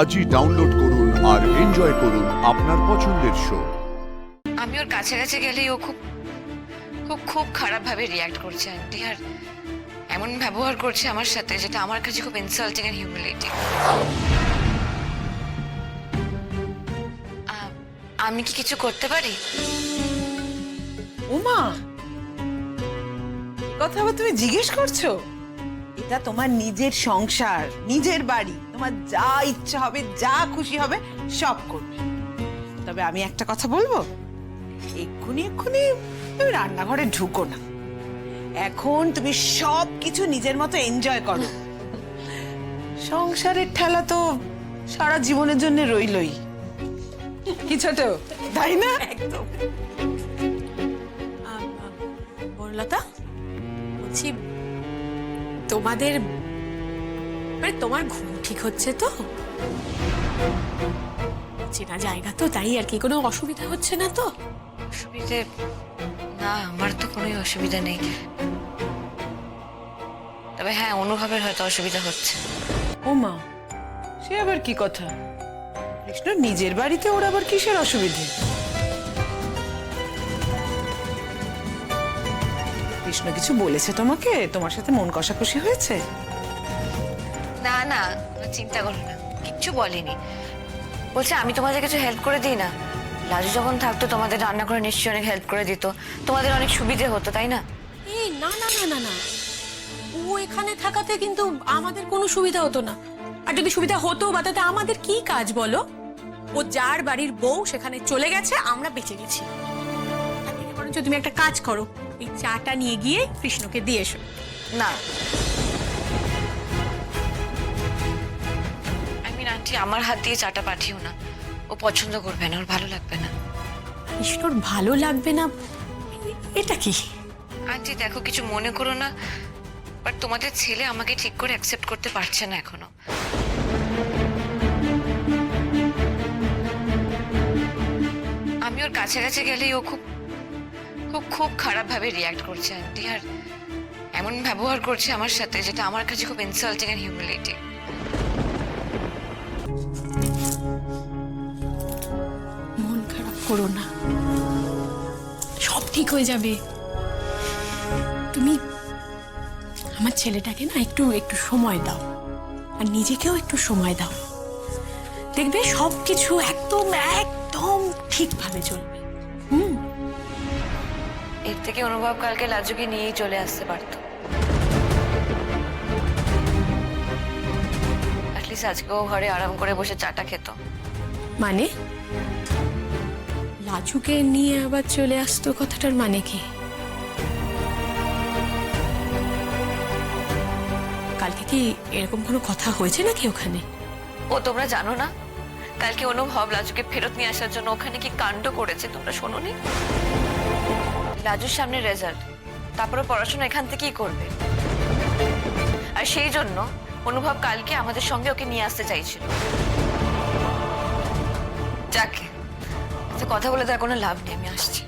আজই ডাউনলোড করুন আর এনজয় করুন আপনার পছন্দের শো। আমি ওর কাছাকাছি গেলেই ও খুব খুব খুব খারাপভাবে রিয়াক্ট করছে আন্টি, আর এমন ব্যবহার করছে আমার সাথে যেটা আমার কাছে খুব ইনসাল্টিং এন্ড হিউমিলিয়েটিং। আমি কি কিছু করতে পারি? উমা, কথা আবার তুমি জিজ্ঞেস করছো? এটা তোমার নিজের সংসার, নিজের বাড়ি, তোমার যা ইচ্ছা হবে, যা খুশি হবে সব করবে। তবে আমি একটা কথা বলবো, এক্ষুনি তুমি রান্নাঘরে ঢুকো না। এখন তুমি সব কিছু নিজের মতো এনজয় করো। সংসারের ঠেলা তো সারা জীবনের জন্য রইলই, কি ছোট, তাই না? একদম। বনলতা, বলছি তোমাদের মানে তোমার ঘুম ঠিক হচ্ছে তো? চেনা জায়গা তো, তাই আর কি, কোনো অসুবিধা হচ্ছে না তো? অসুবিধে না, আমার তো কোনো অসুবিধা নেই। তবে হ্যাঁ, অনুভবের হয়তো অসুবিধা হচ্ছে। ওমা, সে আবার কি কথা? কৃষ্ণ নিজের বাড়িতে, ওর আবার কিসের অসুবিধে? কৃষ্ণ কিছু বলেছে তোমাকে? তোমার সাথে মন কষাকষি হয়েছে? না না, চিন্তা করো না, কিচ্ছু বলেনি। বলছে আমি তোমাদের কিছু হেল্প করে দিই না? লাজু যখন থাকতো তোমাদের রান্না করে নিশ্চয়ই অনেক হেল্প করে দিত, তোমাদের অনেক সুবিধে হতো, তাই না? এই না না না না না, ও এখানে থাকাতে কিন্তু আমাদের কোনো সুবিধা হতো না। আর যদি সুবিধা হতো বা তাতে আমাদের কি কাজ বলো? ও যার বাড়ির বউ সেখানে চলে গেছে, আমরা বেঁচে গেছি। তার থেকে বরঞ্চ তুমি একটা কাজ করো, এই চাটা নিয়ে গিয়ে কৃষ্ণকে দিয়ে এসো। না, আন্টি আমার হাত দিয়ে চাটা পাঠিও না, ও পছন্দ করবে না, ওর ভালো লাগবে না। কৃষ্ণর ভালো লাগবে না এটা কি? আন্টি দেখো, কিছু মনে করো না, বাট তোমাদের ছেলে আমাকে ঠিক করে অ্যাকসেপ্ট করতে পারছে না এখনো। আমি ওর কাছাকাছি গেলেই ও খুব খুব খুব খারাপভাবে রিয়াক্ট করছে আন্টি, আর এমন ব্যবহার করছে আমার সাথে যেটা আমার কাছে খুব ইনসাল্টিং এন্ড হিউমিলিয়েটিং। মন খারাপ করো না, সব ঠিক হয়ে যাবে। তুমি আমার ছেলেটাকে না একটু একটু সময় দাও, আর নিজেকেও একটু সময় দাও। দেখবে সবকিছু একদম একদম ঠিকভাবে চলবে। এর থেকে অনুভব কালকে লাজুকে নিয়েই চলে আসতে পারতো। অ্যাটলিস্ট আজকেও ঘরে আরাম করে বসে চাটা খেত। মানে লাজুকে নিয়ে আবার চলে আসতো, কথাটার মানে কি? কালকে কি এরকম কোনো কথা হয়েছে নাকি ওখানে? ও তোমরা জানো না, কালকে অনুভব লাজুকে ফেরত নিয়ে আসার জন্য ওখানে কি কাণ্ড করেছে, তোমরা শোনোনি? লাজুর সামনে রেজাল্ট, তারপরে পড়াশোনা এখান থেকেই করবে, আর সেই জন্য অনুভব কালকে আমাদের সঙ্গে ওকে নিয়ে আসতে চাইছিল। যাকে কথা বলে তার কোনো লাভ নেই, আমি আসছি।